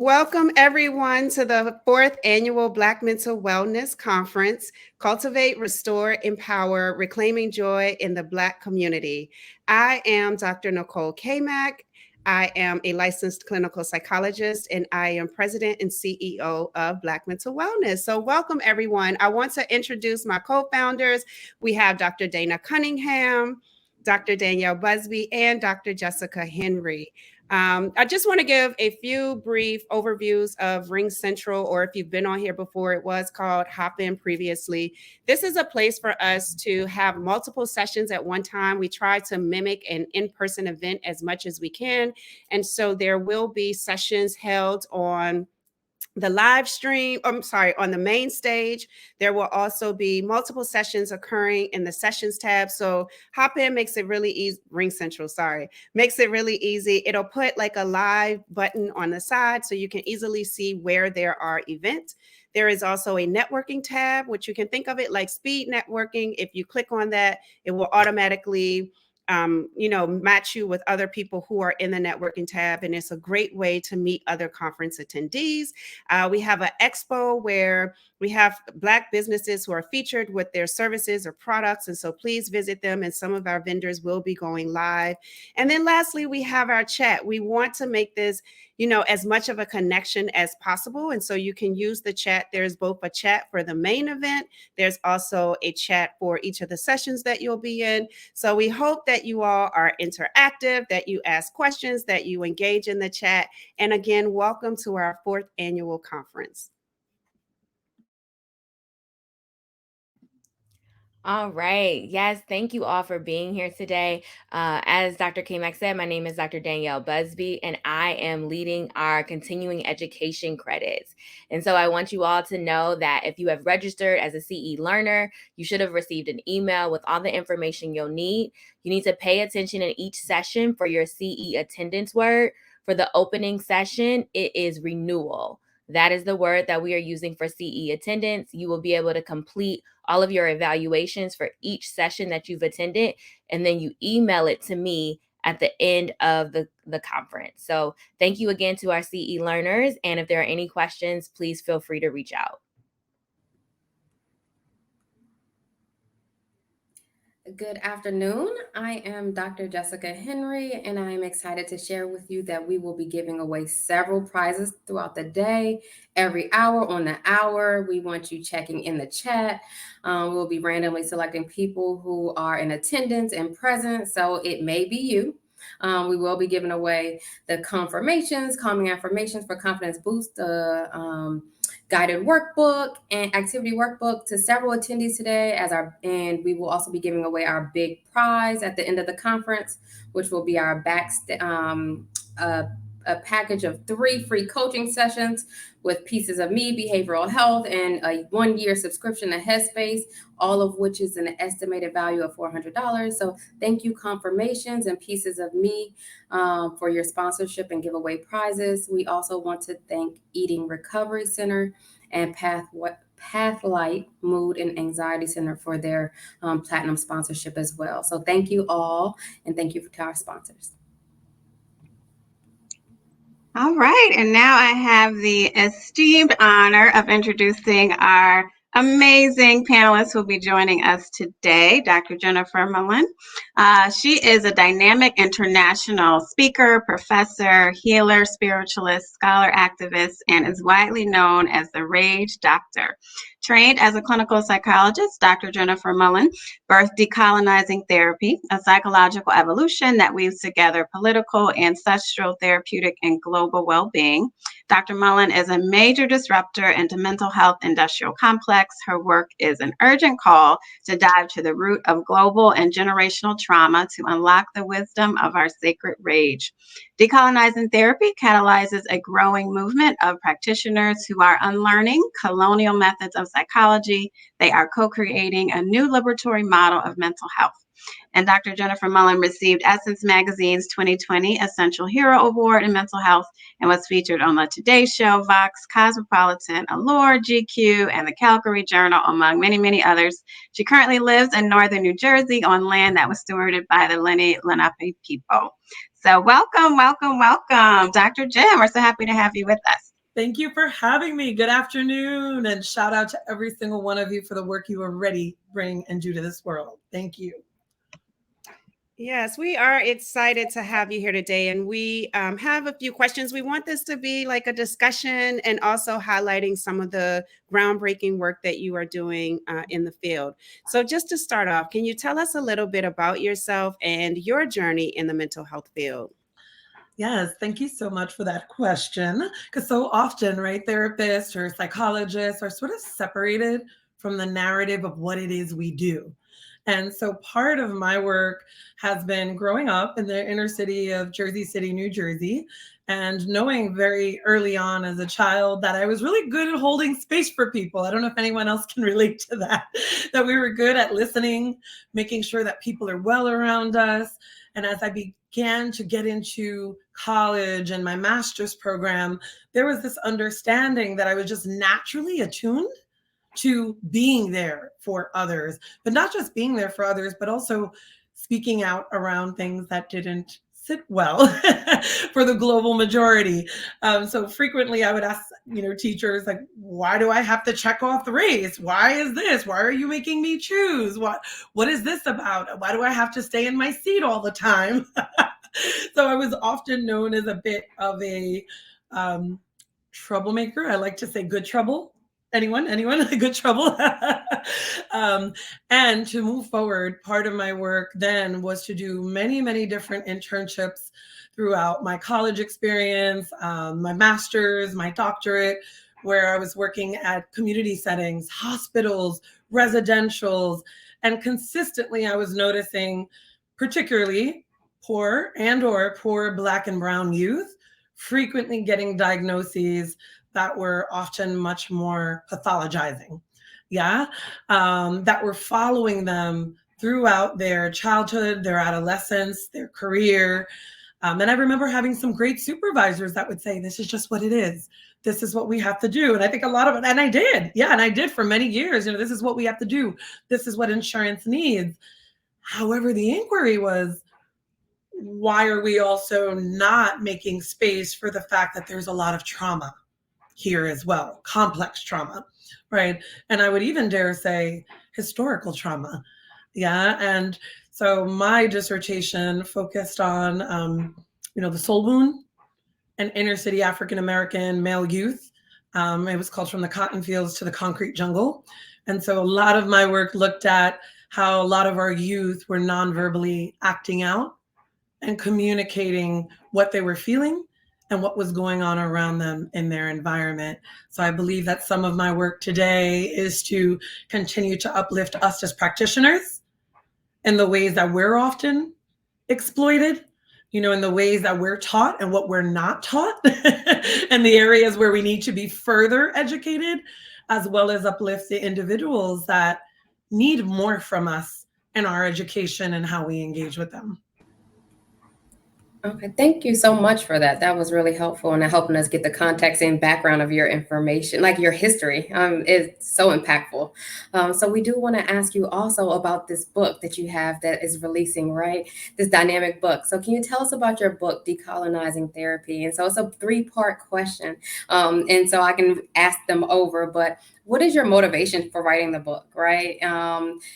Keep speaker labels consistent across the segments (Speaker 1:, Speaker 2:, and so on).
Speaker 1: Welcome, everyone, to the fourth annual Black Mental Wellness Conference, Cultivate, Restore, Empower, Reclaiming Joy in the Black Community. I am Dr. Nicole Cammack. I am a licensed clinical psychologist, and I am president and CEO of Black Mental Wellness. So welcome, everyone. I want to introduce my co-founders. We have Dr. Dana Cunningham, Dr. Danielle Busby, and Dr. Jessica Henry. I just want to give a few brief overviews of Ring Central, or if you've been on here before, it was called Hop In previously. This is a place for us to have multiple sessions at one time. We try to mimic an in-person event as much as we can. And so there will be sessions held on the live stream, on the main stage. There will also be multiple sessions occurring in the sessions tab. So hop in makes it really easy. Ring Central, sorry, makes it really easy. It'll put like a live button on the side so you can easily see where there are events. There is also a networking tab, which you can think of it like speed networking. If you click on that, it will automatically match you with other people who are in the networking tab. And it's a great way to meet other conference attendees. We have an expo where we have Black businesses who are featured with their services or products. And so please visit them. And some of our vendors will be going live. And then lastly, we have our chat. We want to make this, as much of a connection as possible. And so you can use the chat. There's both a chat for the main event. There's also a chat for each of the sessions that you'll be in. So we hope that you all are interactive, that you ask questions, that you engage in the chat. And again, welcome to our fourth annual conference.
Speaker 2: All right. Yes, thank you all for being here today. As Dr. Cammack said, my name is Dr. Danielle Busby, and I am leading our continuing education credits. And so I want you all to know that if you have registered as a CE learner, you should have received an email with all the information you'll need. You need to pay attention in each session for your CE attendance word. For the opening session, it is renewal. That is the word that we are using for CE attendance. You will be able to complete all of your evaluations for each session that you've attended, and then you email it to me at the end of the conference. So thank you again to our CE learners. And if there are any questions, please feel free to reach out.
Speaker 3: Good afternoon. I am Dr. Jessica Henry, and I am excited to share with you that we will be giving away several prizes throughout the day, every hour on the hour. We want you checking in the chat. We'll be randomly selecting people who are in attendance and present, so it may be you. We will be giving away the confirmations, calming affirmations for confidence boost, guided workbook and activity workbook to several attendees today and we will also be giving away our big prize at the end of the conference, which will be our a package of 3 free coaching sessions with Pieces of Me, Behavioral Health, and a 1-year subscription to Headspace, all of which is an estimated value of $400. So thank you, Confirmations and Pieces of Me, for your sponsorship and giveaway prizes. We also want to thank Eating Recovery Center and Pathlight Mood and Anxiety Center for their platinum sponsorship as well. So thank you all, and thank you to our sponsors.
Speaker 4: All right, and now I have the esteemed honor of introducing our amazing panelists who will be joining us today, Dr. Jennifer Mullan. She is a dynamic international speaker, professor, healer, spiritualist, scholar, activist, and is widely known as the Rage Doctor. Trained as a clinical psychologist, Dr. Jennifer Mullan birthed Decolonizing Therapy, a psychological evolution that weaves together political, ancestral, therapeutic, and global well-being. Dr. Mullan is a major disruptor into mental health industrial complex. Her work is an urgent call to dive to the root of global and generational trauma to unlock the wisdom of our sacred rage. Decolonizing Therapy catalyzes a growing movement of practitioners who are unlearning colonial methods of psychology. They are co-creating a new liberatory model of mental health. And Dr. Jennifer Mullan received Essence Magazine's 2020 Essential Hero Award in Mental Health and was featured on The Today Show, Vox, Cosmopolitan, Allure, GQ, and the Calgary Journal, among many, many others. She currently lives in northern New Jersey on land that was stewarded by the Lenni Lenape people. So welcome, welcome, welcome, Dr. Jen. We're so happy to have you with us.
Speaker 5: Thank you for having me. Good afternoon. And shout out to every single one of you for the work you already bring and do to this world. Thank you.
Speaker 1: Yes, we are excited to have you here today. And we have a few questions. We want this to be like a discussion and also highlighting some of the groundbreaking work that you are doing in the field. So, just to start off, can you tell us a little bit about yourself and your journey in the mental health field?
Speaker 5: Yes, thank you so much for that question. Because so often, right, therapists or psychologists are sort of separated from the narrative of what it is we do. And so part of my work has been growing up in the inner city of Jersey City, New Jersey, and knowing very early on as a child that I was really good at holding space for people. I don't know if anyone else can relate to that, that we were good at listening, making sure that people are well around us. And as I began to get into college and my master's program, there was this understanding that I was just naturally attuned to being there for others, but not just being there for others, but also speaking out around things that didn't sit well for the global majority. So frequently I would ask, teachers like, why do I have to check off the race? Why is this? Why are you making me choose? What is this about? Why do I have to stay in my seat all the time? So I was often known as a bit of a troublemaker. I like to say good trouble. Anyone? Good trouble. And to move forward, part of my work then was to do many, many different internships throughout my college experience, my master's, my doctorate, where I was working at community settings, hospitals, residentials, and consistently I was noticing particularly poor Black and brown youth frequently getting diagnoses that were often much more pathologizing, that were following them throughout their childhood, their adolescence, their career. And I remember having some great supervisors that would say, this is just what it is. This is what we have to do. And I think a lot of it, and I did. Yeah, and I did for many years. This is what we have to do. This is what insurance needs. However, the inquiry was, why are we also not making space for the fact that there's a lot of trauma here as well, complex trauma, right? And I would even dare say historical trauma. And so my dissertation focused on, the soul wound and inner city African-American male youth. It was called From the Cotton Fields to the Concrete Jungle. And so a lot of my work looked at how a lot of our youth were non-verbally acting out and communicating what they were feeling and what was going on around them in their environment. So I believe that some of my work today is to continue to uplift us as practitioners in the ways that we're often exploited, in the ways that we're taught and what we're not taught, and the areas where we need to be further educated, as well as uplift the individuals that need more from us in our education and how we engage with them.
Speaker 3: Okay, thank you so much for that. That was really helpful and helping us get the context and background of your information, like your history. It's so impactful. So we do want to ask you also about this book that you have that is releasing, right? This dynamic book. So can you tell us about your book, Decolonizing Therapy? And so it's a 3-part question. And so I can ask them over, but what is your motivation for writing the book, right?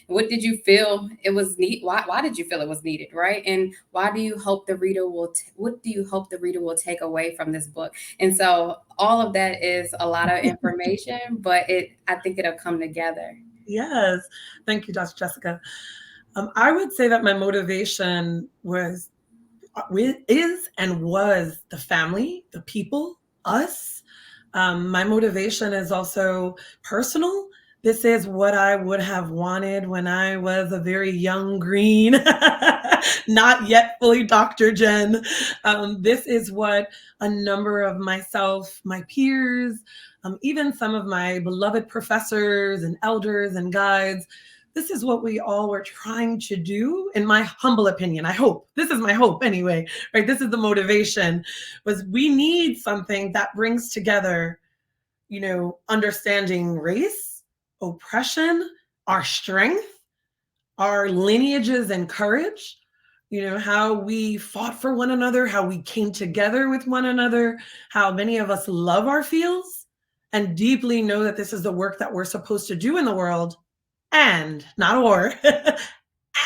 Speaker 3: What did you feel it was neat? Why did you feel it was needed, right? And why do you hope the reader what do you hope the reader will take away from this book? And so all of that is a lot of information, but I think it'll come together.
Speaker 5: Yes, thank you, Dr. Jessica. I would say that my motivation is and was the family, the people, us. My motivation is also personal. This is what I would have wanted when I was a very young green, not yet fully Dr. Jen. This is what a number of myself, my peers, even some of my beloved professors and elders and guides, this is what we all were trying to do, in my humble opinion. I hope. This is my hope anyway, right? This is the motivation, was we need something that brings together, understanding race, oppression, our strength, our lineages and courage, how we fought for one another, how we came together with one another, how many of us love our fields and deeply know that this is the work that we're supposed to do in the world, and not or,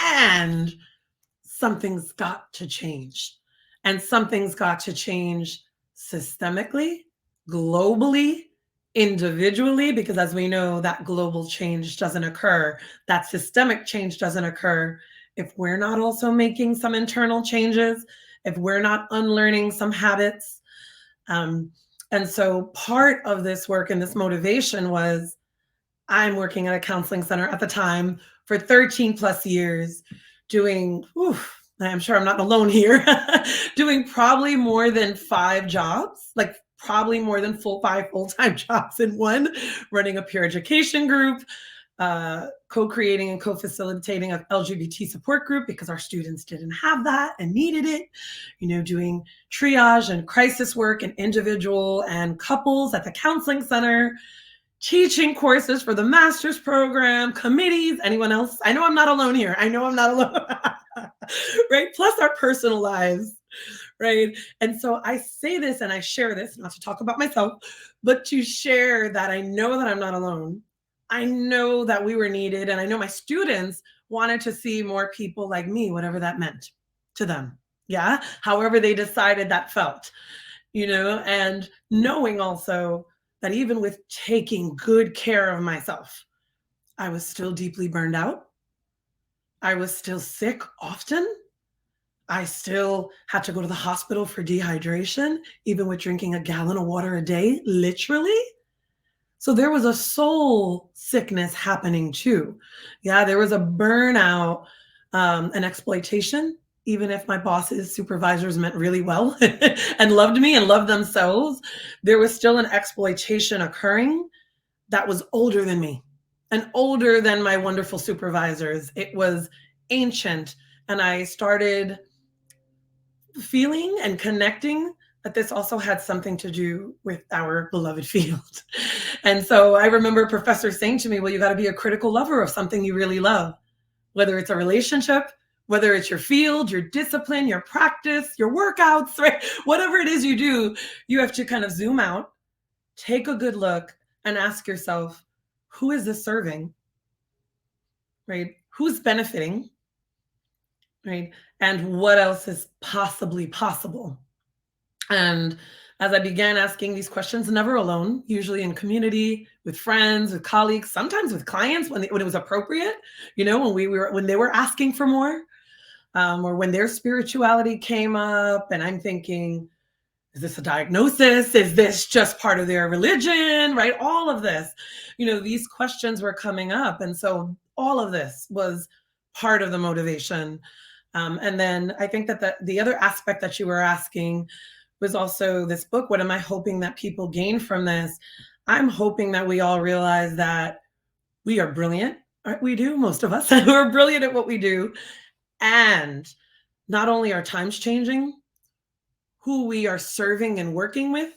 Speaker 5: and something's got to change. And something's got to change systemically, globally, individually, because as we know, that global change doesn't occur, that systemic change doesn't occur if we're not also making some internal changes, if we're not unlearning some habits. And so part of this work and this motivation was, I'm working at a counseling center at the time for 13 plus years, doing, I'm sure I'm not alone here, doing probably more than 5 jobs, like probably more than 5 full-time jobs in one, running a peer education group, co-creating and co-facilitating an LGBT support group because our students didn't have that and needed it, doing triage and crisis work and individual and couples at the counseling center, teaching courses for the master's program, committees. Anyone else? I know I'm not alone here. I know I'm not alone. Right? Plus our personal lives. Right? And so I say this and I share this, not to talk about myself, but to share that I know that I'm not alone. I know that we were needed. And I know my students wanted to see more people like me, whatever that meant to them. Yeah. However they decided that felt, and knowing also that even with taking good care of myself, I was still deeply burned out. I was still sick often. I still had to go to the hospital for dehydration, even with drinking a gallon of water a day, literally. So there was a soul sickness happening too. Yeah, there was a burnout, an exploitation, even if my bosses, supervisors meant really well and loved me and loved themselves, there was still an exploitation occurring that was older than me and older than my wonderful supervisors. It was ancient. And I started feeling and connecting that this also had something to do with our beloved field. And so I remember a professor saying to me, well, you got to be a critical lover of something you really love, whether it's a relationship, whether it's your field, your discipline, your practice, your workouts, right? Whatever it is you do, you have to kind of zoom out, take a good look, and ask yourself, who is this serving? Right? Who's benefiting? Right? And what else is possibly possible? And as I began asking these questions, never alone, usually in community, with friends, with colleagues, sometimes with clients when it was appropriate, when they were asking for more, or when their spirituality came up, and I'm thinking, is this a diagnosis? Is this just part of their religion? Right? All of this, these questions were coming up. And so all of this was part of the motivation. And then I think that the other aspect that you were asking was also this book. What am I hoping that people gain from this? I'm hoping that we all realize that we are brilliant. We do, most of us. We're brilliant at what we do. And not only are times changing, who we are serving and working with,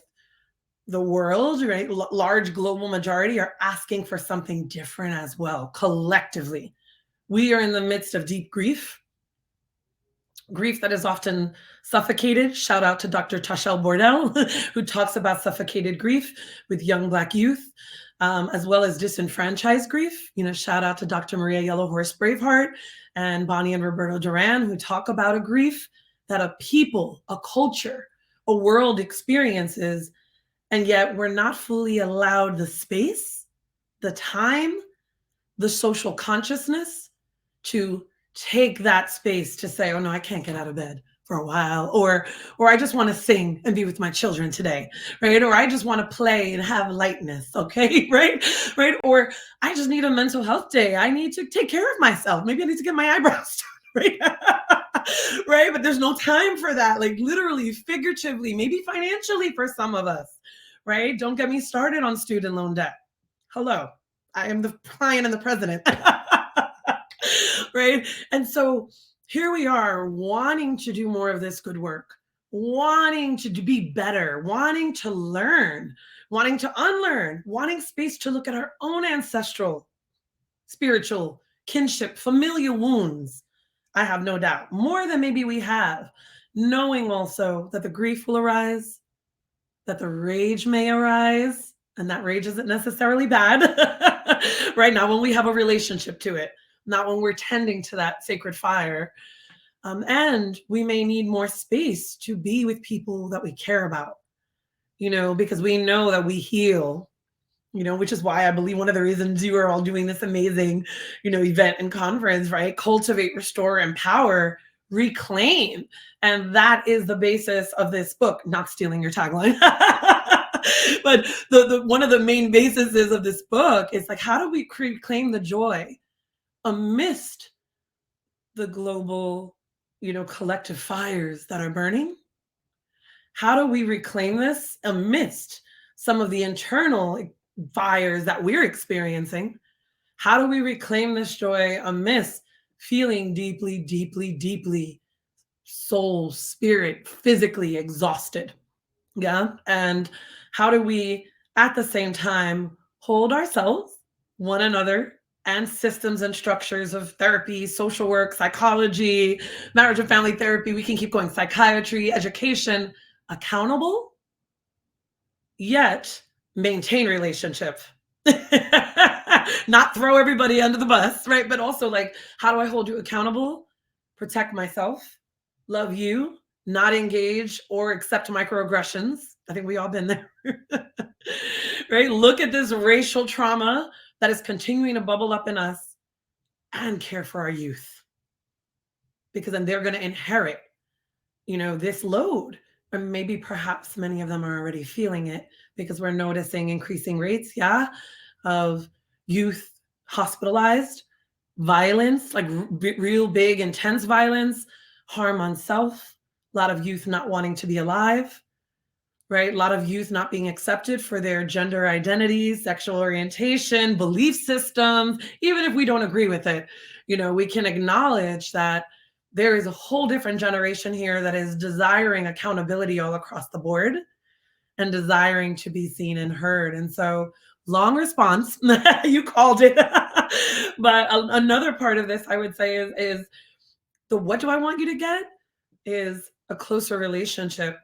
Speaker 5: the world, right? Large global majority are asking for something different as well, collectively. We are in the midst of deep grief that is often suffocated. Shout out to Dr. Tashel Bordell, who talks about suffocated grief with young Black youth, as well as disenfranchised grief. Shout out to Dr. Maria Yellowhorse Braveheart and Bonnie and Roberto Duran, who talk about a grief that a people, a culture, a world experiences, and yet we're not fully allowed the space, the time, the social consciousness to take that space to say, oh no, I can't get out of bed for a while, or I just want to sing and be with my children today, right? Or I just want to play and have lightness, okay, right? Or I just need a mental health day. I need to take care of myself. Maybe I need to get my eyebrows done, right? Right? But there's no time for that, like literally, figuratively, maybe financially for some of us, right? Don't get me started on student loan debt. Hello, I am the client and the president. Right? And so here we are wanting to do more of this good work, wanting to be better, wanting to learn, wanting to unlearn, wanting space to look at our own ancestral, spiritual, kinship, familial wounds, I have no doubt, more than maybe we have, knowing also that the grief will arise, that the rage may arise, and that rage isn't necessarily bad, right? Not when we have a relationship to it, not when we're tending to that sacred fire. And we may need more space to be with people that we care about, because we know that we heal, which is why I believe one of the reasons you are all doing this amazing, event and conference, right? Cultivate, restore, empower, reclaim. And that is the basis of this book, not stealing your tagline. But the one of the main bases of this book is like, how do we reclaim the joy amidst the global, collective fires that are burning? How do we reclaim this amidst some of the internal fires that we're experiencing? How do we reclaim this joy amidst feeling deeply, deeply, deeply soul, spirit, physically exhausted? Yeah. And how do we, at the same time, hold ourselves, one another, and systems and structures of therapy, social work, psychology, marriage and family therapy, we can keep going, psychiatry, education, accountable, yet maintain relationship? Not throw everybody under the bus, right? But also, like, how do I hold you accountable, protect myself, love you, not engage or accept microaggressions? I think we all been there. Right? Look at this racial trauma that is continuing to bubble up in us, and care for our youth, because then they're going to inherit, this load. Or maybe perhaps many of them are already feeling it, because we're noticing increasing rates, of youth hospitalized, violence, like real big, intense violence, harm on self, a lot of youth not wanting to be alive, right? A lot of youth not being accepted for their gender identities, sexual orientation, belief systems. Even if we don't agree with it, we can acknowledge that there is a whole different generation here that is desiring accountability all across the board and desiring to be seen and heard. And so, long response, you called it. But another part of this, I would say, is the what do I want you to get is a closer relationship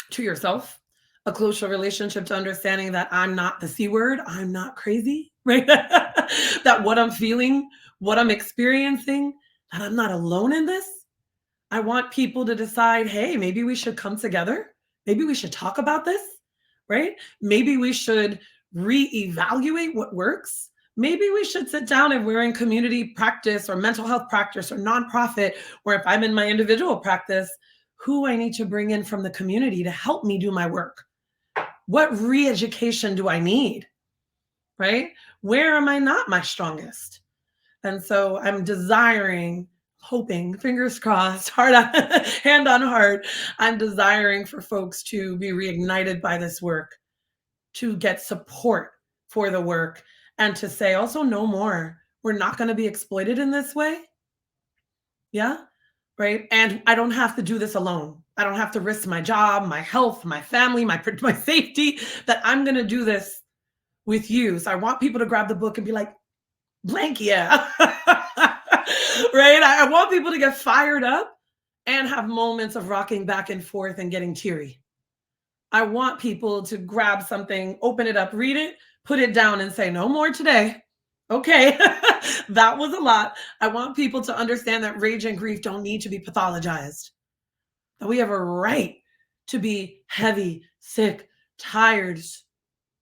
Speaker 5: to yourself, a closer relationship to understanding that I'm not the C word, I'm not crazy, right? That what I'm feeling, what I'm experiencing, that I'm not alone in this. I want people to decide, hey, maybe we should come together. Maybe we should talk about this, right? Maybe we should reevaluate what works. Maybe we should sit down if we're in community practice or mental health practice or nonprofit, or if I'm in my individual practice, who I need to bring in from the community to help me do my work. What re-education do I need, right? Where am I not my strongest? And so I'm desiring, hoping, fingers crossed, hand on heart, I'm desiring for folks to be reignited by this work, to get support for the work, and to say also no more. We're not going to be exploited in this way. Yeah. Right. And I don't have to do this alone. I don't have to risk my job, my health, my family, my safety, that I'm going to do this with you. So I want people to grab the book and be like, blank, yeah. Right. I want people to get fired up and have moments of rocking back and forth and getting teary. I want people to grab something, open it up, read it, put it down and say, no more today. Okay, that was a lot. I want people to understand that rage and grief don't need to be pathologized, that we have a right to be heavy, sick, tired,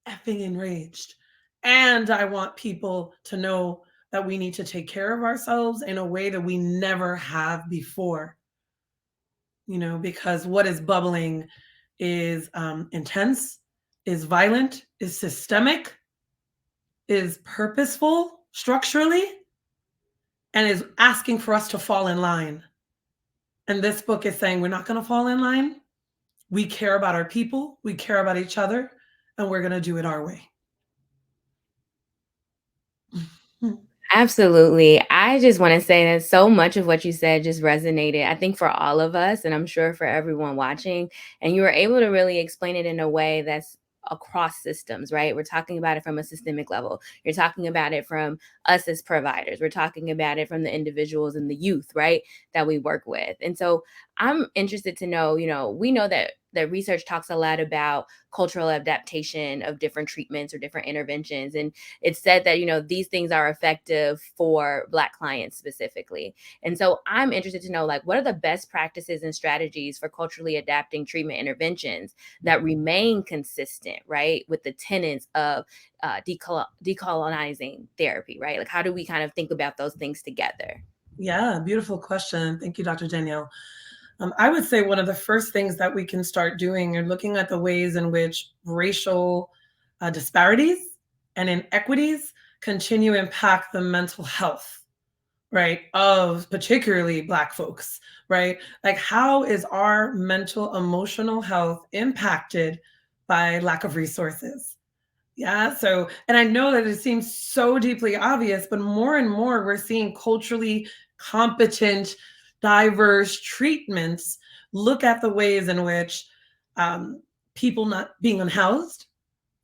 Speaker 5: effing enraged. And I want people to know that we need to take care of ourselves in a way that we never have before, because what is bubbling is intense, is violent, is systemic, is purposeful structurally, and is asking for us to fall in line. And this book is saying we're not going to fall in line. We care about our people, we care about each other, and we're going to do it our way.
Speaker 2: Absolutely. I just want to say that so much of what you said just resonated, I think, for all of us, and I'm sure for everyone watching. And you were able to really explain it in a way that's across systems, right? We're talking about it from a systemic level. You're talking about it from us as providers. We're talking about it from the individuals and the youth, right, that we work with. And so I'm interested to know, we know that research talks a lot about cultural adaptation of different treatments or different interventions. And it's said that, these things are effective for Black clients specifically. And so I'm interested to know, like, what are the best practices and strategies for culturally adapting treatment interventions that remain consistent, right, with the tenets of decolonizing therapy, right? Like, how do we kind of think about those things together?
Speaker 5: Yeah, beautiful question. Thank you, Dr. Danielle. I would say one of the first things that we can start doing are looking at the ways in which racial disparities and inequities continue to impact the mental health, right, of particularly Black folks, right? Like, how is our mental, emotional health impacted by lack of resources? Yeah. So, and I know that it seems so deeply obvious, but more and more we're seeing culturally competent, diverse treatments look at the ways in which people not being unhoused,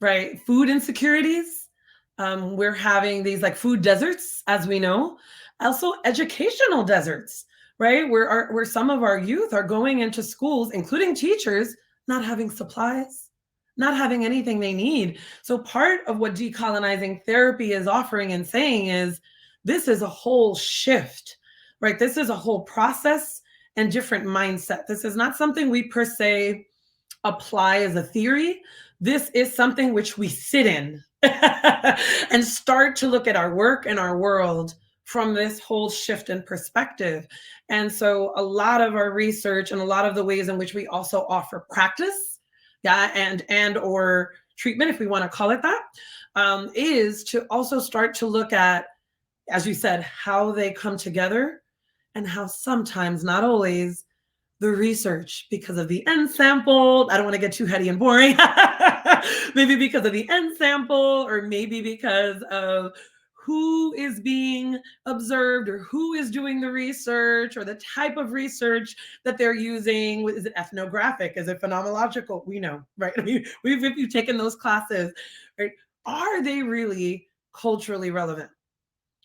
Speaker 5: right? Food insecurities. We're having these like food deserts, as we know, also educational deserts, right? Where some of our youth are going into schools, including teachers, not having supplies, not having anything they need. So part of what decolonizing therapy is offering and saying is this is a whole shift, right? This is a whole process and different mindset. This is not something we per se apply as a theory. This is something which we sit in and start to look at our work and our world from this whole shift in perspective. And so a lot of our research and a lot of the ways in which we also offer practice, yeah, and or treatment, if we want to call it that, is to also start to look at, as you said, how they come together and how sometimes, not always, the research, because of the end sample, I don't want to get too heady and boring, maybe because of the end sample, or maybe because of who is being observed or who is doing the research or the type of research that they're using. Is it ethnographic? Is it phenomenological? We know, right? I mean, if you've taken those classes, right? Are they really culturally relevant?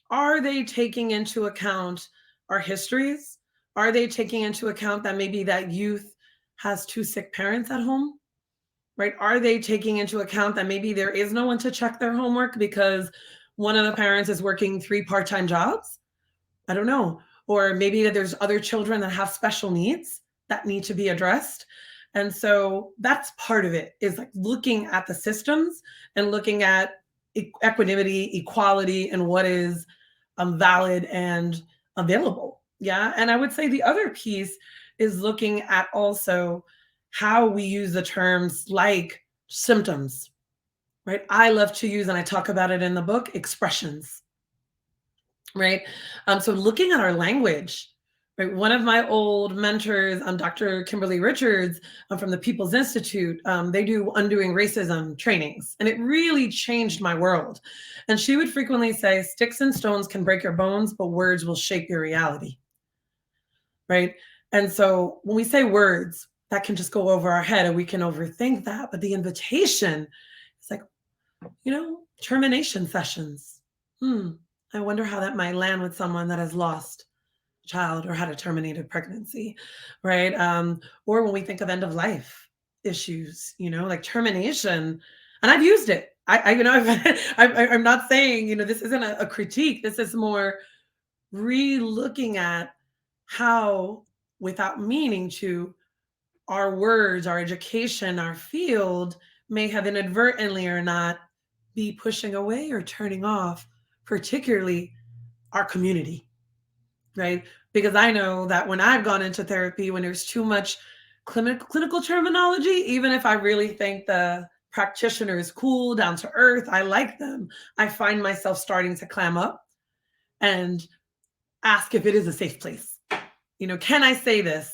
Speaker 5: Are they taking into account our histories? Are they taking into account that maybe that youth has 2 sick parents at home, right? Are they taking into account that maybe there is no one to check their homework because one of the parents is working 3 part-time jobs? I don't know. Or maybe that there's other children that have special needs that need to be addressed. And so that's part of it, is like looking at the systems and looking at equanimity, equality, and what is valid and available. Yeah. And I would say the other piece is looking at also how we use the terms like symptoms, right? I love to use, and I talk about it in the book, expressions, right? So looking at our language, right? One of my old mentors, Dr. Kimberly Richards from the People's Institute, they do undoing racism trainings, and it really changed my world. And she would frequently say, sticks and stones can break your bones, but words will shape your reality, right? And so when we say words, that can just go over our head and we can overthink that. But the invitation is like, termination sessions. I wonder how that might land with someone that has lost a child or had a terminated pregnancy, right? Or when we think of end of life issues, like termination, and I've used it. I'm not saying, this isn't a critique. This is more re-looking at how, without meaning to, our words, our education, our field may have inadvertently or not be pushing away or turning off, particularly our community, right? Because I know that when I've gone into therapy, when there's too much clinical terminology, even if I really think the practitioner is cool, down to earth, I like them, I find myself starting to clam up and ask if it is a safe place. Can I say this?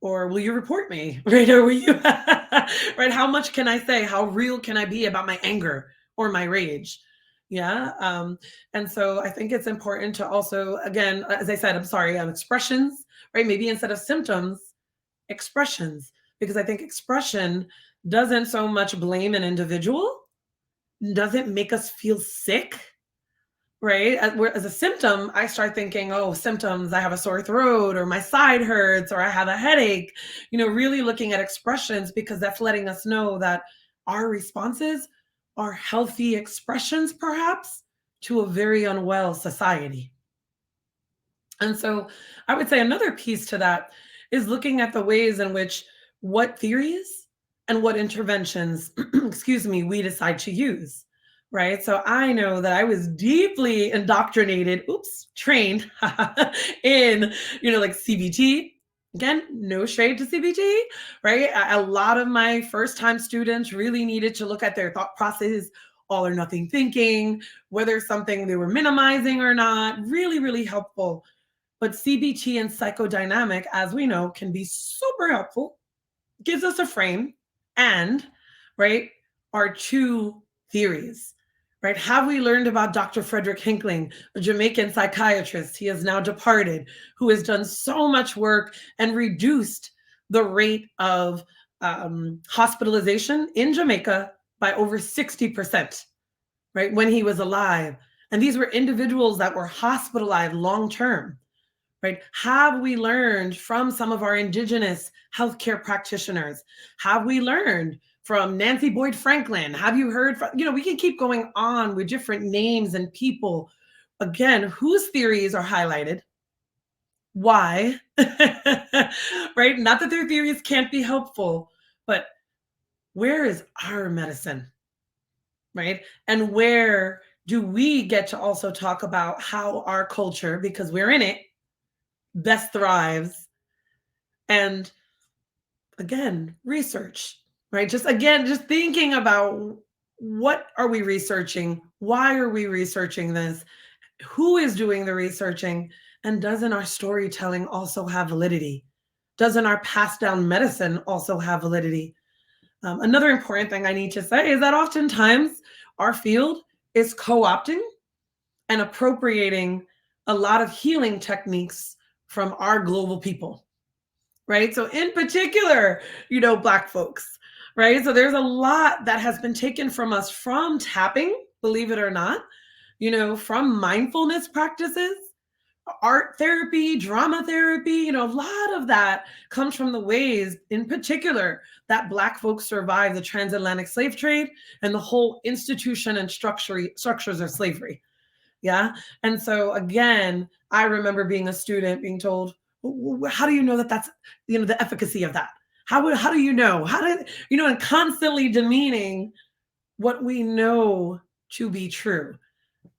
Speaker 5: Or will you report me, right? Or will you, right? How much can I say? How real can I be about my anger or my rage? Yeah. And so I think it's important to also, again, as I said, expressions, right? Maybe instead of symptoms, expressions, because I think expression doesn't so much blame an individual, doesn't make us feel sick, right? As a symptom, I start thinking, oh, symptoms, I have a sore throat, or my side hurts, or I have a headache, really looking at expressions, because that's letting us know that our responses are healthy expressions, perhaps, to a very unwell society. And so I would say another piece to that is looking at the ways in which what theories and what interventions, excuse me, we decide to use, right? So I know that I was deeply indoctrinated, trained in, like CBT. Again, no shade to CBT, right? A lot of my first time students really needed to look at their thought process, all or nothing thinking, whether something they were minimizing or not, really, really helpful. But CBT and psychodynamic, as we know, can be super helpful, gives us a frame, and, right, our two theories, right? Have we learned about Dr. Frederick Hinkling, a Jamaican psychiatrist? He has now departed, who has done so much work and reduced the rate of hospitalization in Jamaica by over 60%, right, when he was alive. And these were individuals that were hospitalized long-term. Right? Have we learned from some of our indigenous healthcare practitioners? Have we learned from Nancy Boyd Franklin? Have you heard from, we can keep going on with different names and people, again, whose theories are highlighted. Why? Right? Not that their theories can't be helpful, but where is our medicine? Right? And where do we get to also talk about how our culture, because we're in it, best thrives? And again, research, right? Just thinking about, what are we researching? Why are we researching this? Who is doing the researching? And doesn't our storytelling also have validity? Doesn't our passed down medicine also have validity? Another important thing I need to say is that oftentimes our field is co-opting and appropriating a lot of healing techniques from our global people, right? So in particular, Black folks, right? So there's a lot that has been taken from us from tapping, believe it or not, from mindfulness practices, art therapy, drama therapy, a lot of that comes from the ways, in particular, that Black folks survived the transatlantic slave trade and the whole institution and structures of slavery. Yeah. And so again, I remember being a student being told, how do you know that that's, the efficacy of that? How do you know? And constantly demeaning what we know to be true.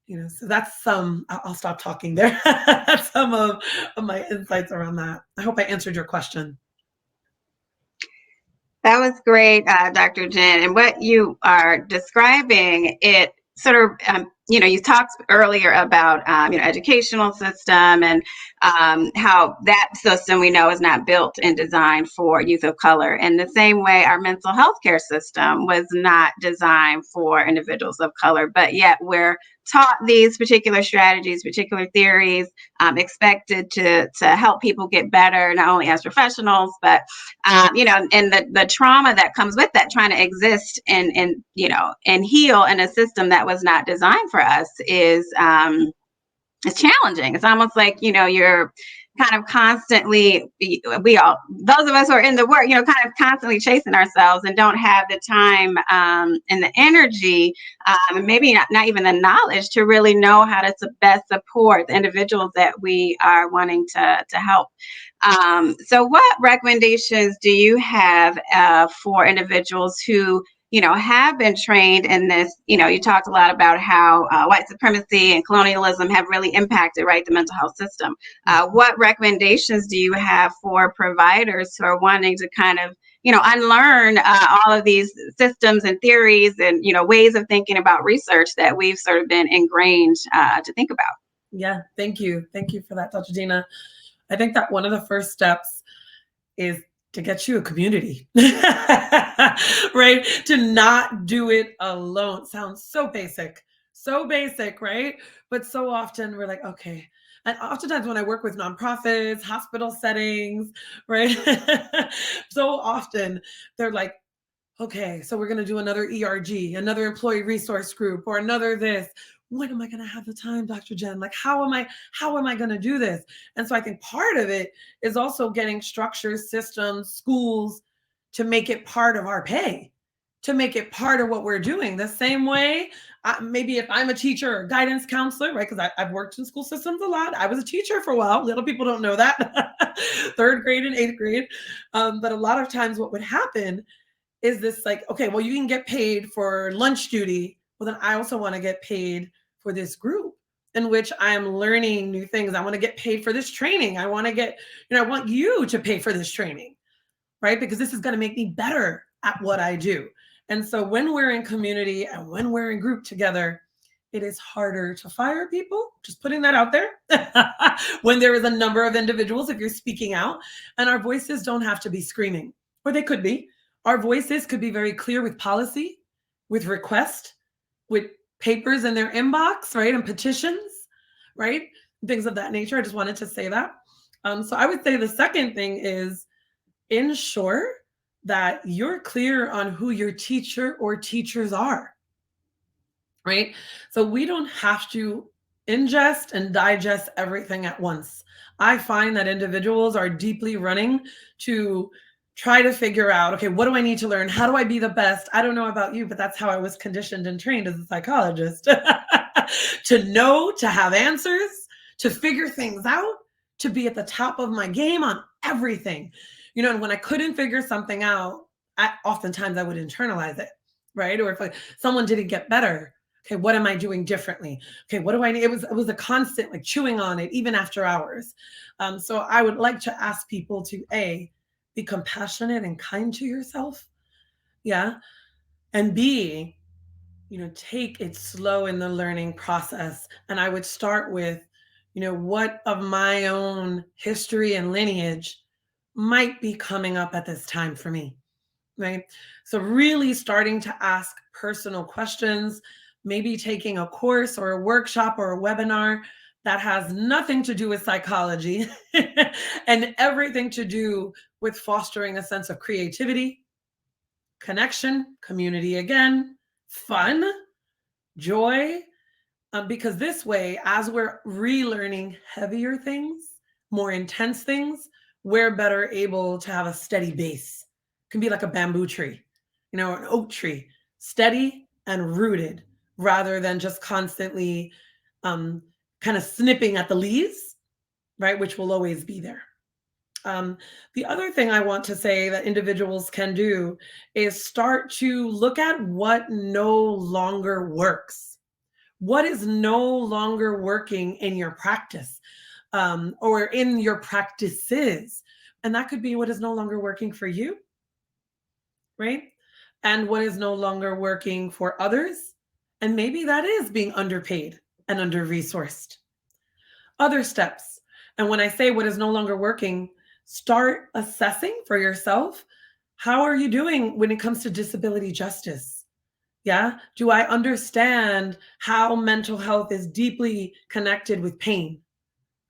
Speaker 5: So that's I'll stop talking there. That's some of my insights around that. I hope I answered your question.
Speaker 4: That was great, Dr. Jen. And what you are describing, it sort of, you talked earlier about, educational system and how that system we know is not built and designed for youth of color. In the same way, our mental health care system was not designed for individuals of color, but yet we're taught these particular strategies, particular theories, expected to help people get better, not only as professionals, but and the trauma that comes with that, trying to exist and heal in a system that was not designed for us is challenging. It's almost like you're kind of constantly, those of us who are in the work, kind of constantly chasing ourselves and don't have the time and the energy, and maybe not even the knowledge to really know how to best support the individuals that we are wanting to help. So what recommendations do you have for individuals who have been trained in this? You talked a lot about how white supremacy and colonialism have really impacted, right, the mental health system. What recommendations do you have for providers who are wanting to kind of, unlearn all of these systems and theories and, ways of thinking about research that we've sort of been ingrained to think about?
Speaker 5: Yeah, thank you. Thank you for that, Dr. Dina. I think that one of the first steps is to get you a community, right? To not do it alone. Sounds so basic, right? But so often we're like, okay. And oftentimes when I work with nonprofits, hospital settings, right? So often they're like, okay, so we're going to do another ERG, another employee resource group, or another this. When am I going to have the time, Dr. Jen? Like, how am I going to do this? And so I think part of it is also getting structures, systems, schools to make it part of our pay, to make it part of what we're doing. The same way, maybe if I'm a teacher or guidance counselor, right? Because I've worked in school systems a lot. I was a teacher for a while. Little people don't know that. 3rd grade and 8th grade. But a lot of times what would happen is this like, okay, well, you can get paid for lunch duty. Well, then I also want to get paid for this group in which I am learning new things. I want to get paid for this training. I want to get, I want you to pay for this training, right? Because this is going to make me better at what I do. And so when we're in community and when we're in group together, it is harder to fire people. Just putting that out there. When there is a number of individuals, if you're speaking out, and our voices don't have to be screaming, or they could be. Our voices could be very clear with policy, with request, with papers in their inbox, right? And petitions, right? Things of that nature. I just wanted to say that. So I would say the second thing is ensure that you're clear on who your teacher or teachers are, right? So we don't have to ingest and digest everything at once. I find that individuals are deeply running to try to figure out, okay, what do I need to learn? How do I be the best? I don't know about you, but that's how I was conditioned and trained as a psychologist. To know, to have answers, to figure things out, to be at the top of my game on everything. And when I couldn't figure something out, oftentimes I would internalize it, right? Or if someone didn't get better, okay, what am I doing differently? Okay, what do I need? It was a constant like chewing on it, even after hours. So I would like to ask people to be compassionate and kind to yourself. Yeah. And B, take it slow in the learning process. And I would start with, what of my own history and lineage might be coming up at this time for me, right? So really starting to ask personal questions, maybe taking a course or a workshop or a webinar that has nothing to do with psychology and everything to do with fostering a sense of creativity, connection, community again, fun, joy, because this way, as we're relearning heavier things, more intense things, we're better able to have a steady base. It can be like a bamboo tree, an oak tree, steady and rooted, rather than just constantly kind of snipping at the leaves, right, which will always be there. The other thing I want to say that individuals can do is start to look at what no longer works. What is no longer working in your practice or in your practices? And that could be what is no longer working for you, right? And what is no longer working for others. And maybe that is being underpaid and under-resourced. Other steps. And when I say what is no longer working, start assessing for yourself. How are you doing when it comes to disability justice? Yeah. Do I understand how mental health is deeply connected with pain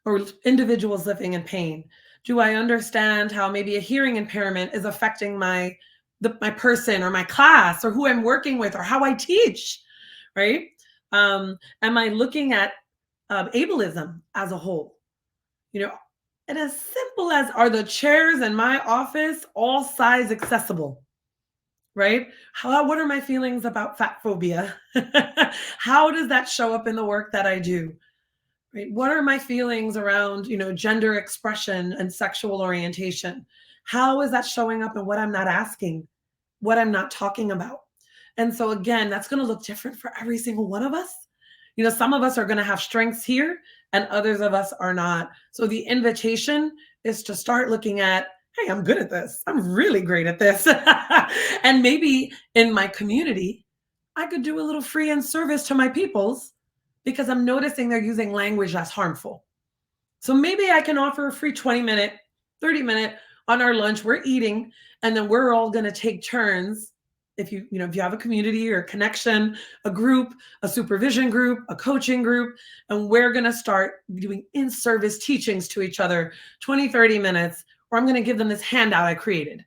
Speaker 5: or individuals living in pain? Do I understand how maybe a hearing impairment is affecting my person or my class or who I'm working with or how I teach, right? Am I looking at ableism as a whole? And as simple as, are the chairs in my office all size accessible? Right? What are my feelings about fat phobia? How does that show up in the work that I do? Right? What are my feelings around, gender expression and sexual orientation? How is that showing up in what I'm not asking, what I'm not talking about? And so again, that's going to look different for every single one of us. Some of us are going to have strengths here and others of us are not. So the invitation is to start looking at, hey, I'm good at this. I'm really great at this. And maybe in my community, I could do a little free in service to my peoples because I'm noticing they're using language that's harmful. So maybe I can offer a free 20-minute, 30-minute on our lunch. We're eating, and then we're all going to take turns. If you have a community or a connection, a group, a supervision group, a coaching group, and we're going to start doing in-service teachings to each other, 20, 30 minutes, or I'm going to give them this handout I created.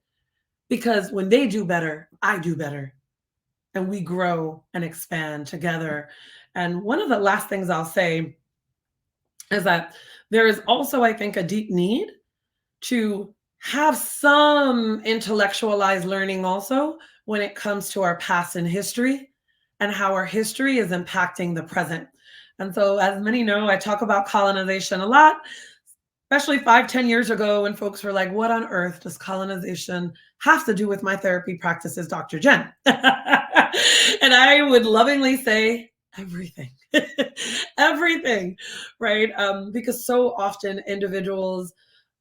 Speaker 5: Because when they do better, I do better. And we grow and expand together. And one of the last things I'll say is that there is also, I think, a deep need to have some intellectualized learning also when it comes to our past and history and how our history is impacting the present. And so, as many know, I talk about colonization a lot, especially 5-10 years ago when folks were like, what on earth does colonization have to do with my therapy practices, Dr. Jen? And I would lovingly say, everything. Everything, right? Because so often individuals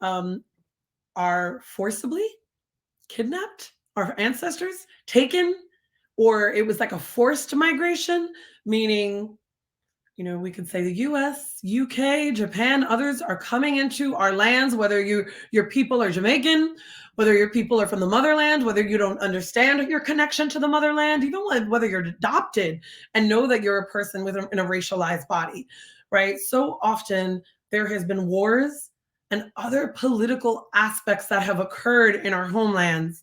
Speaker 5: are forcibly kidnapped, our ancestors taken, or it was like a forced migration, meaning, we could say the US, UK, Japan, others are coming into our lands, whether your people are Jamaican, whether your people are from the motherland, whether you don't understand your connection to the motherland, even whether you're adopted and know that you're a person in a racialized body, right? So often there has been wars and other political aspects that have occurred in our homelands,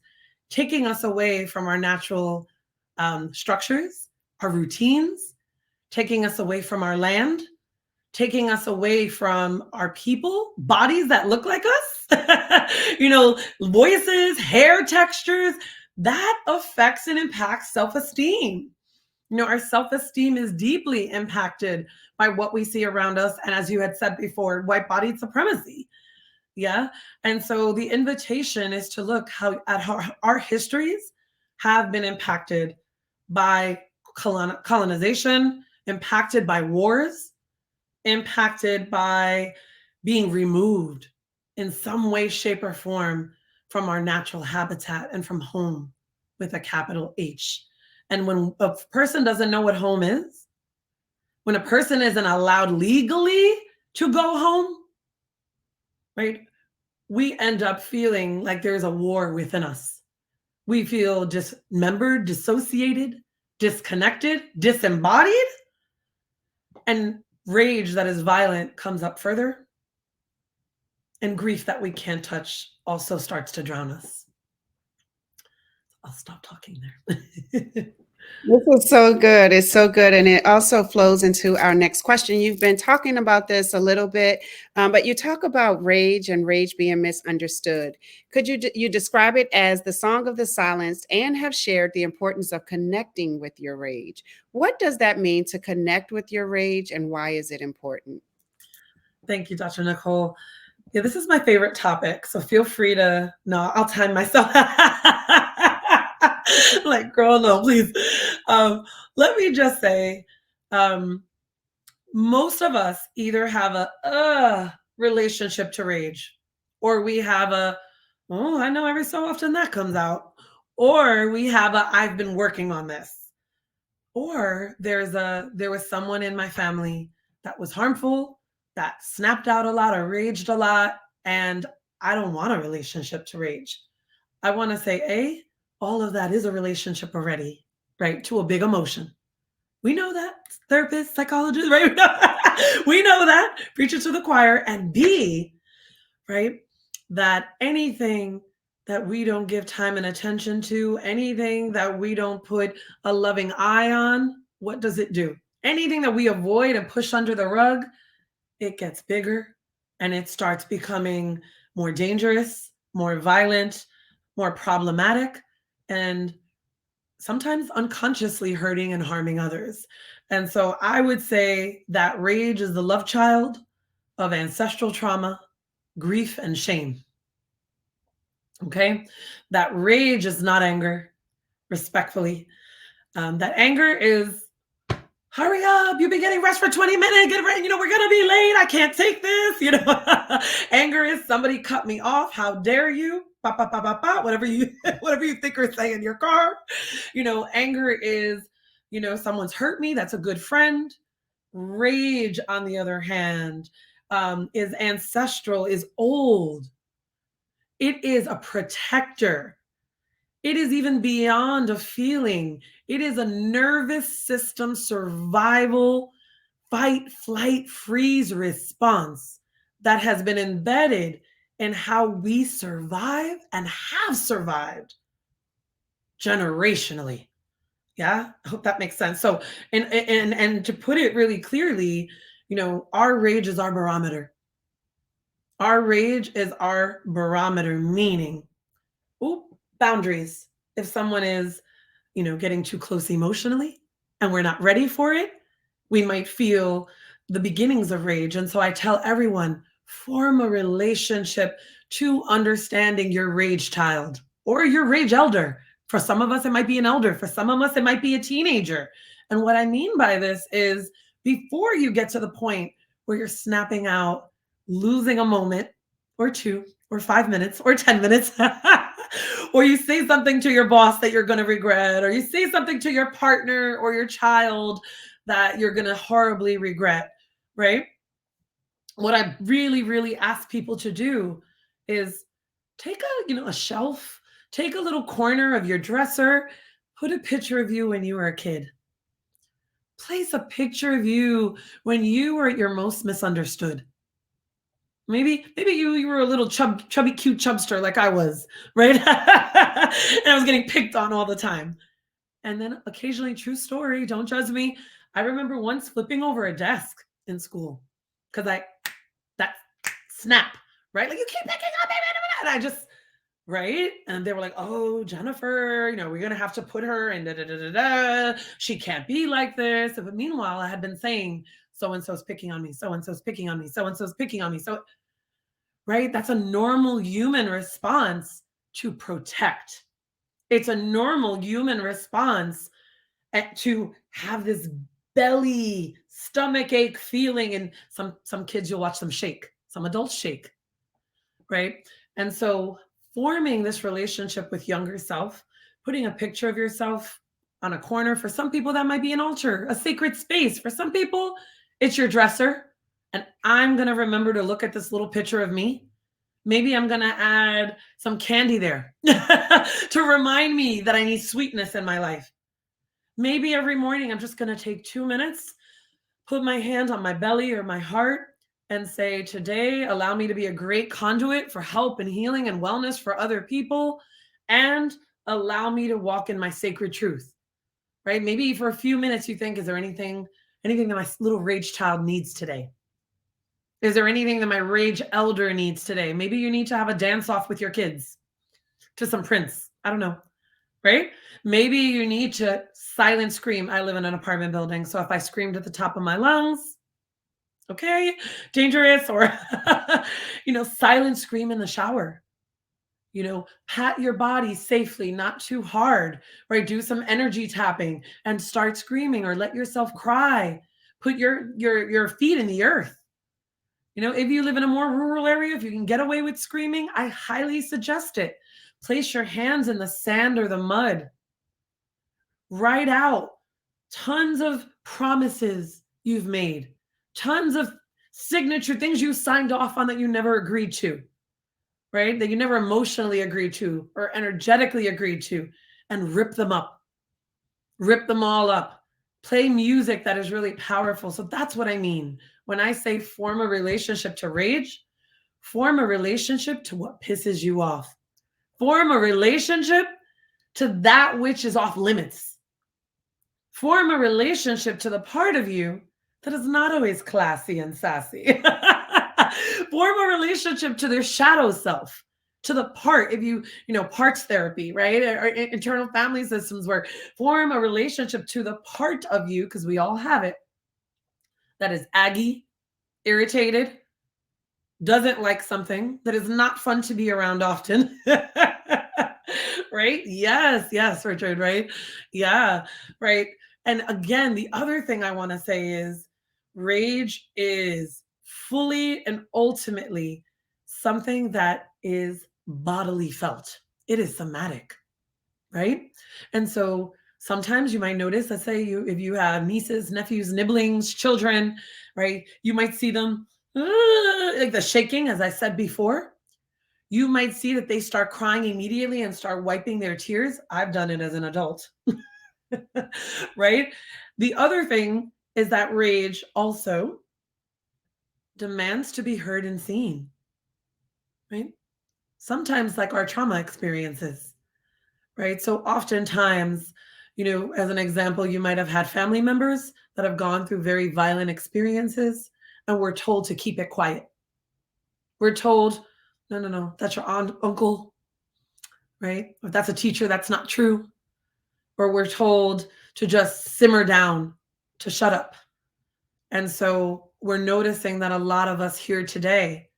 Speaker 5: taking us away from our natural structures, our routines, taking us away from our land, taking us away from our people, bodies that look like us, voices, hair textures. That affects and impacts self-esteem. Our self-esteem is deeply impacted by what we see around us. And as you had said before, white supremacy. Yeah. And so the invitation is to look at how our histories have been impacted by colonization, impacted by wars, impacted by being removed in some way, shape, or form from our natural habitat and from home with a capital H. And when a person doesn't know what home is, when a person isn't allowed legally to go home, right, we end up feeling like there's a war within us. We feel dismembered, dissociated, disconnected, disembodied, and rage that is violent comes up further, and grief that we can't touch also starts to drown us. I'll stop talking there.
Speaker 1: This is so good. It's so good. And it also flows into our next question. You've been talking about this a little bit, but you talk about rage and rage being misunderstood. Could you describe it as the song of the silenced and have shared the importance of connecting with your rage? What does that mean to connect with your rage, and why is it important?
Speaker 5: Thank you, Dr. Nicole. Yeah, this is my favorite topic. So feel free to, no, I'll time myself. Like, girl, no, please. Let me just say, most of us either have a relationship to rage, or we have I know every so often that comes out, or we have I've been working on this, or there was someone in my family that was harmful, that snapped out a lot or raged a lot, and I don't want a relationship to rage. I want to say, all of that is a relationship already, right? To a big emotion. We know that, therapists, psychologists, right? We know that, preach it to the choir. And B, right, that anything that we don't give time and attention to, anything that we don't put a loving eye on, what does it do? Anything that we avoid and push under the rug, it gets bigger and it starts becoming more dangerous, more violent, more problematic, and sometimes unconsciously hurting and harming others. And so I would say that rage is the love child of ancestral trauma, grief, and shame. Okay? That rage is not anger, respectfully. That anger is, hurry up, you've been getting rest for 20 minutes, get ready, we're gonna be late, I can't take this, Anger is somebody cut me off, how dare you, whatever you think or say in your car. Anger is, someone's hurt me, that's a good friend. Rage, on the other hand, is ancestral, is old. It is a protector. It is even beyond a feeling. It is a nervous system survival, fight, flight, freeze response that has been embedded in how we survive and have survived generationally. Yeah, I hope that makes sense. So, and to put it really clearly, our rage is our barometer. Our rage is our barometer, meaning, boundaries. If someone is, getting too close emotionally and we're not ready for it, we might feel the beginnings of rage. And so I tell everyone, form a relationship to understanding your rage child or your rage elder. For some of us, it might be an elder. For some of us, it might be a teenager. And what I mean by this is before you get to the point where you're snapping out, losing a moment or 2 or 5 minutes or 10 minutes, or you say something to your boss that you're going to regret, or you say something to your partner or your child that you're going to horribly regret, right? What I really, really ask people to do is take a shelf, take a little corner of your dresser, put a picture of you when you were a kid. Place a picture of you when you were at your most misunderstood. Maybe you were a little chubby, cute chubster like I was, right? And I was getting picked on all the time. And then occasionally, true story, don't judge me. I remember once flipping over a desk in school because that snap, right? Like, you keep picking up, and I just, right? And they were like, oh, Jennifer, we're going to have to put her in da-da-da-da-da. She can't be like this. But meanwhile, I had been saying, so-and-so's picking on me, so-and-so's picking on me, so-and-so's picking on me. So, right? That's a normal human response to protect. It's a normal human response to have this belly, stomach ache feeling. And some kids, you'll watch them shake. Some adults shake, right? And so forming this relationship with younger self, putting a picture of yourself on a corner. For some people, that might be an altar, a sacred space. For some people, it's your dresser. And I'm going to remember to look at this little picture of me. Maybe I'm going to add some candy there to remind me that I need sweetness in my life. Maybe every morning I'm just going to take 2 minutes, put my hand on my belly or my heart and say, today, allow me to be a great conduit for help and healing and wellness for other people, and allow me to walk in my sacred truth, right? Maybe for a few minutes you think, is there anything that my little rage child needs today? Is there anything that my rage elder needs today? Maybe you need to have a dance off with your kids to some Prince. I don't know, right? Maybe you need to silent scream. I live in an apartment building, so if I screamed at the top of my lungs, okay, dangerous. Or, silent scream in the shower. Pat your body safely, not too hard, right? Do some energy tapping and start screaming, or let yourself cry. Put your feet in the earth. If you live in a more rural area, if you can get away with screaming, I highly suggest it. Place your hands in the sand or the mud. Write out tons of promises you've made, tons of signature things you signed off on that you never agreed to, right? That you never emotionally agreed to or energetically agreed to, and rip them up. Rip them all up. Play music that is really powerful. So that's what I mean. When I say form a relationship to rage, form a relationship to what pisses you off. Form a relationship to that which is off limits. Form a relationship to the part of you that is not always classy and sassy. Form a relationship to their shadow self, to the part, if parts therapy, right? Or internal family systems work. Form a relationship to the part of you, because we all have it, that is aggy, irritated, doesn't like something, that is not fun to be around often. Right? Yes, Richard, right? Yeah, right. And again, the other thing I want to say is rage is fully and ultimately something that is bodily felt. It is somatic, right? And so sometimes you might notice, let's say if you have nieces, nephews, nibblings, children, right? You might see them like the shaking, as I said before. You might see that they start crying immediately and start wiping their tears. I've done it as an adult, right? The other thing is that rage also demands to be heard and seen, right? Sometimes, like our trauma experiences, right? So oftentimes, as an example, you might have had family members that have gone through very violent experiences, and we're told to keep it quiet. We're told, no, no, no, that's your aunt, uncle, right? If that's a teacher, that's not true. Or we're told to just simmer down, to shut up. And so we're noticing that a lot of us here today,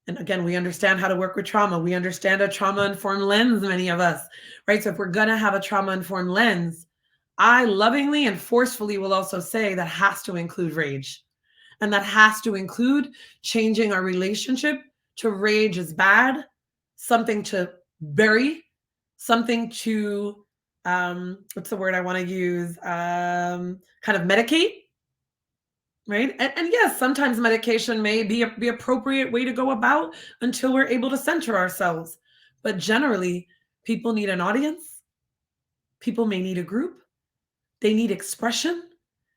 Speaker 5: and again, we understand how to work with trauma. We understand a trauma-informed lens, many of us, right? So if we're going to have a trauma-informed lens, I lovingly and forcefully will also say that has to include rage. And that has to include changing our relationship to rage is bad, something to bury, something to, what's the word I want to use? Kind of medicate. Right. And yes, sometimes medication may be the appropriate way to go about until we're able to center ourselves. But generally, people need an audience. People may need a group. They need expression.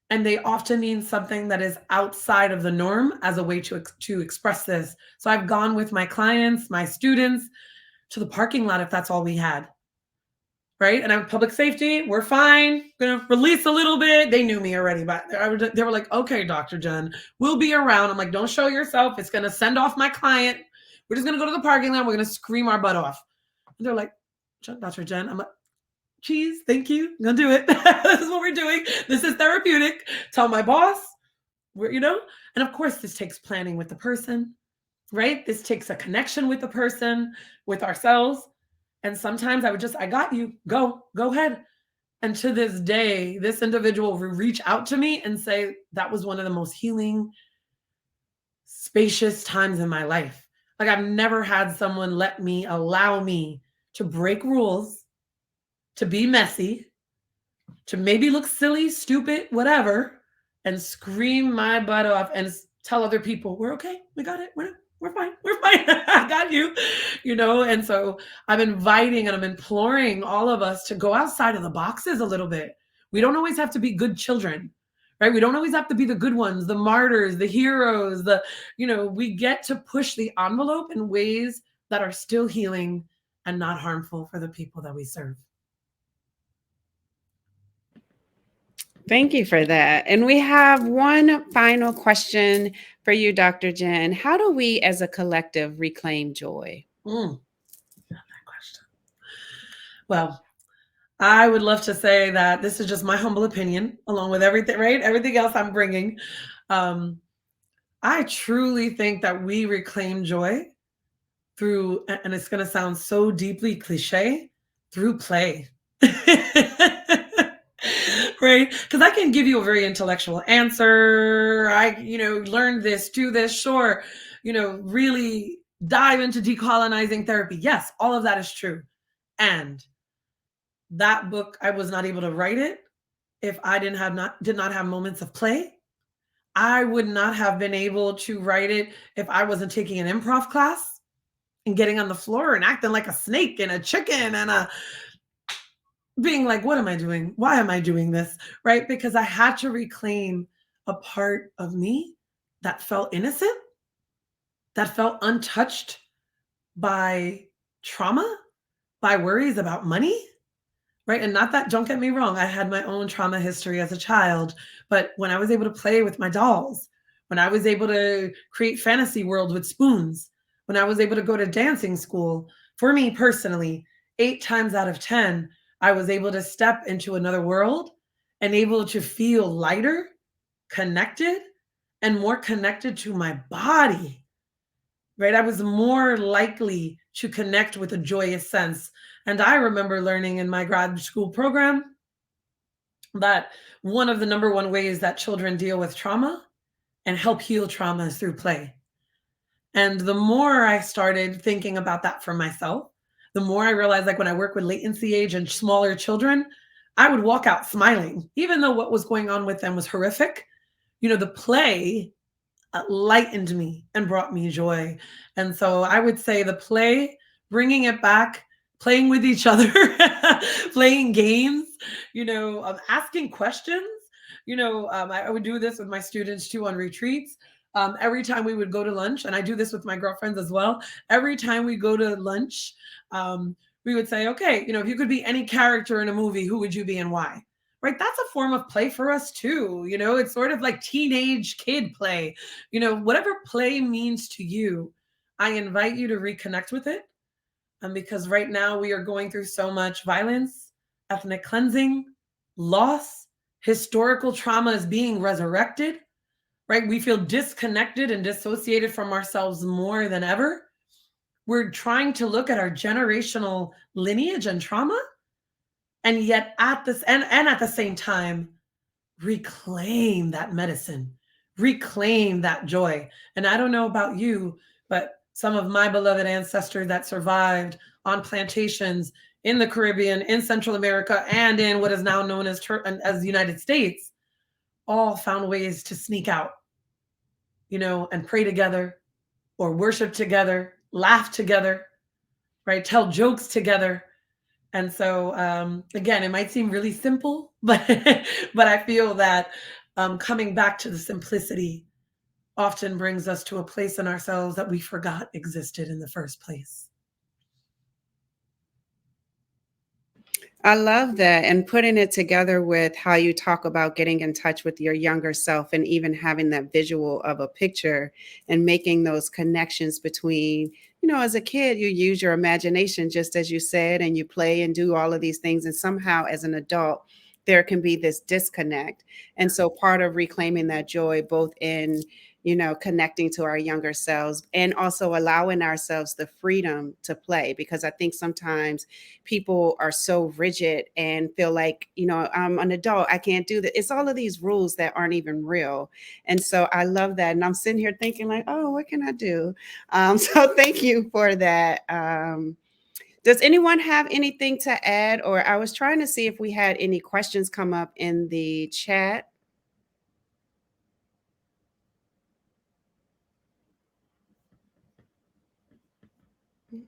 Speaker 5: And they often need something that is outside of the norm as a way to express this. So I've gone with my clients, my students, to the parking lot if that's all we had. Right. And I'm public safety. We're fine. Gonna release a little bit. They knew me already, but they were like, okay, Dr. Jen, we'll be around. I'm like, don't show yourself. It's going to send off my client. We're just going to go to the parking lot. We're going to scream our butt off. And they're like, Dr. Jen. I'm like, geez, thank you. I'm going to do it. This is what we're doing. This is therapeutic. Tell my boss, and of course, this takes planning with the person, right? This takes a connection with the person, with ourselves. And sometimes I got you, go ahead. And to this day, this individual will reach out to me and say, that was one of the most healing, spacious times in my life. Like I've never had someone allow me to break rules, to be messy, to maybe look silly, stupid, whatever, and scream my butt off and tell other people, we're okay, we got it, we're fine. I got you, And so I'm inviting and I'm imploring all of us to go outside of the boxes a little bit. We don't always have to be good children, right? We don't always have to be the good ones, the martyrs, the heroes, we get to push the envelope in ways that are still healing and not harmful for the people that we serve.
Speaker 1: Thank you for that. And we have one final question for you, Dr. Jen. How do we as a collective reclaim joy?
Speaker 5: That question. Well, I would love to say that this is just my humble opinion, along with everything, right? Everything else I'm bringing. I truly think that we reclaim joy through, and it's going to sound so deeply cliche, through play. Right? Because I can give you a very intellectual answer. I, learned this, do this, sure. Really dive into decolonizing therapy. Yes, all of that is true. And that book, I was not able to write it if I did not have moments of play. I would not have been able to write it if I wasn't taking an improv class and getting on the floor and acting like a snake and a chicken and being like, what am I doing? Why am I doing this? Right? Because I had to reclaim a part of me that felt innocent, that felt untouched by trauma, by worries about money, right? And not that, don't get me wrong, I had my own trauma history as a child, but when I was able to play with my dolls, when I was able to create fantasy worlds with spoons, when I was able to go to dancing school, for me personally, 8 times out of 10, I was able to step into another world and able to feel lighter, connected, and more connected to my body, right? I was more likely to connect with a joyous sense. And I remember learning in my grad school program that one of the number one ways that children deal with trauma and help heal trauma is through play. And the more I started thinking about that for myself, the more I realized, like when I work with latency age and smaller children, I would walk out smiling, even though what was going on with them was horrific. The play lightened me and brought me joy. And so I would say the play, bringing it back, playing with each other, playing games, asking questions. I would do this with my students too on retreats. Every time we would go to lunch, and I do this with my girlfriends as well, every time we go to lunch, we would say, okay, if you could be any character in a movie, who would you be and why? Right? That's a form of play for us too. It's sort of like teenage kid play. Whatever play means to you, I invite you to reconnect with it. Because right now we are going through so much violence, ethnic cleansing, loss, historical trauma is being resurrected, right? We feel disconnected and dissociated from ourselves more than ever. We're trying to look at our generational lineage and trauma, and yet at this and at the same time reclaim that medicine, reclaim that joy. And I don't know about you, but some of my beloved ancestors that survived on plantations in the Caribbean, in Central America, and in what is now known as the United States, all found ways to sneak out, and pray together or worship together, laugh together, right? Tell jokes together. And so, again, it might seem really simple, but but I feel that coming back to the simplicity often brings us to a place in ourselves that we forgot existed in the first place.
Speaker 1: I love that. And putting it together with how you talk about getting in touch with your younger self and even having that visual of a picture and making those connections between, as a kid, you use your imagination, just as you said, and you play and do all of these things. And somehow as an adult, there can be this disconnect. And so part of reclaiming that joy, both in, connecting to our younger selves and also allowing ourselves the freedom to play, because I think sometimes people are so rigid and feel like, I'm an adult, I can't do that. It's all of these rules that aren't even real. And so I love that. And I'm sitting here thinking like, oh, what can I do? So thank you for that. Does anyone have anything to add? Or I was trying to see if we had any questions come up in the chat.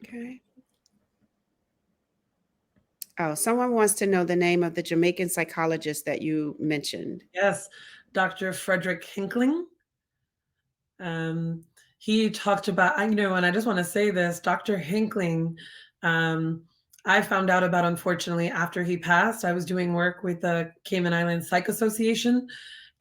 Speaker 1: Okay. Oh, someone wants to know the name of the Jamaican psychologist that you mentioned.
Speaker 5: Yes, Dr. Frederick Hinkling. He talked about, and I just want to say this, Dr. Hinkling, I found out about, unfortunately, after he passed. I was doing work with the Cayman Islands Psych Association,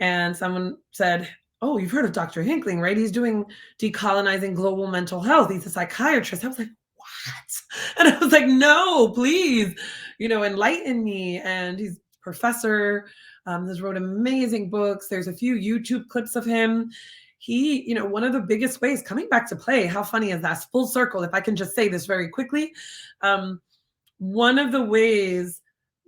Speaker 5: and someone said, oh, you've heard of Dr. Hinkling, right? He's doing Decolonizing Global Mental Health. He's a psychiatrist. I was like, what? And I was like, no, please, enlighten me. And he's a professor, has wrote amazing books. There's a few YouTube clips of him. He, one of the biggest ways, coming back to play, how funny is that? Full circle, if I can just say this very quickly. One of the ways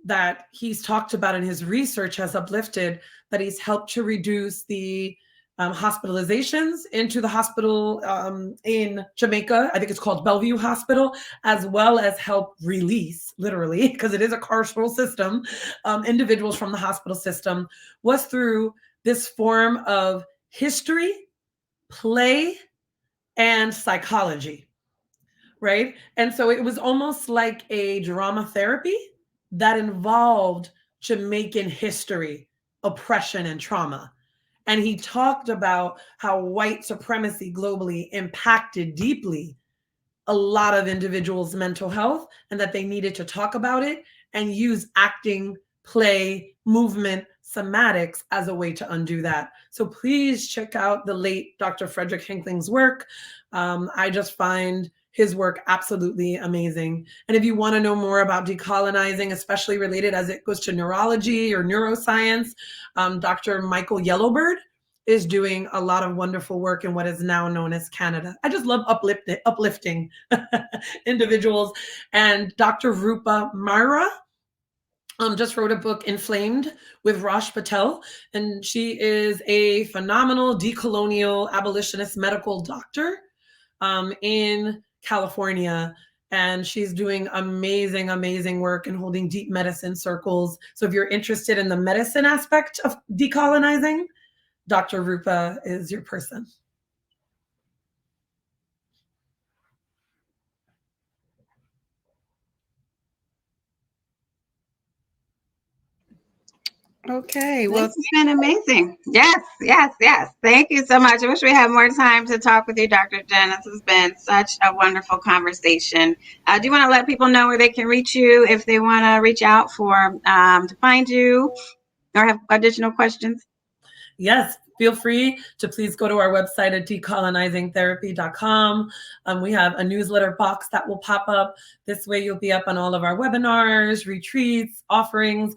Speaker 5: that he's talked about in his research has uplifted that he's helped to reduce the hospitalizations into the hospital in Jamaica. I think it's called Bellevue Hospital, as well as help release, literally, because it is a carceral system, individuals from the hospital system, was through this form of history, play, and psychology, right? And so it was almost like a drama therapy that involved Jamaican history, oppression, and trauma. And he talked about how white supremacy globally impacted deeply a lot of individuals' mental health, and that they needed to talk about it and use acting, play, movement, somatics as a way to undo that. So please check out the late Dr. Frederick Hinkling's work. I just find his work absolutely amazing. And if you want to know more about decolonizing, especially related as it goes to neurology or neuroscience, Dr. Michael Yellowbird is doing a lot of wonderful work in what is now known as Canada. I just love uplifting individuals. And Dr. Rupa Myra just wrote a book, Inflamed, with Rosh Patel. And she is a phenomenal decolonial abolitionist medical doctor in California. And she's doing amazing, amazing work and holding deep medicine circles. So if you're interested in the medicine aspect of decolonizing, Dr. Rupa is your person.
Speaker 1: Okay. Well,
Speaker 4: This has been amazing. Yes, yes, yes. Thank you so much. I wish we had more time to talk with you, Dr. Jen. This has been such a wonderful conversation. Do you want to let people know where they can reach you if they want to reach out for to find you or have additional questions?
Speaker 5: Yes, feel free to please go to our website at decolonizingtherapy.com. We have a newsletter box that will pop up. This way you'll be up on all of our webinars, retreats, offerings.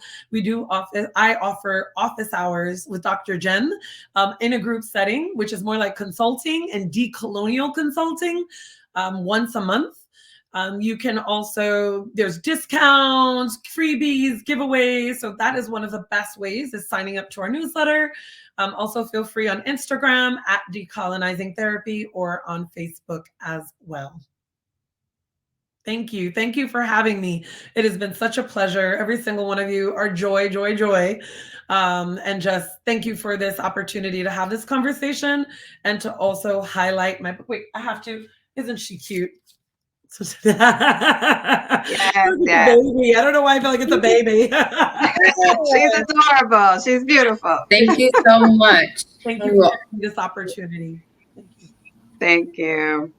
Speaker 5: I offer office hours with Dr. Jen in a group setting, which is more like consulting and decolonial consulting once a month. You can also, there's discounts, freebies, giveaways. So that is one of the best ways is signing up to our newsletter. Also feel free on Instagram at Decolonizing Therapy or on Facebook as well. Thank you. Thank you for having me. It has been such a pleasure. Every single one of you are joy, joy, joy. And just thank you for this opportunity to have this conversation and to also highlight my book. Wait, I have to, isn't she cute?
Speaker 4: Yes, yes.
Speaker 5: Baby. I don't know why I feel like it's a baby.
Speaker 4: She's adorable. She's beautiful.
Speaker 3: Thank you so much.
Speaker 5: Thank you for this opportunity. Thank you.
Speaker 4: Thank you.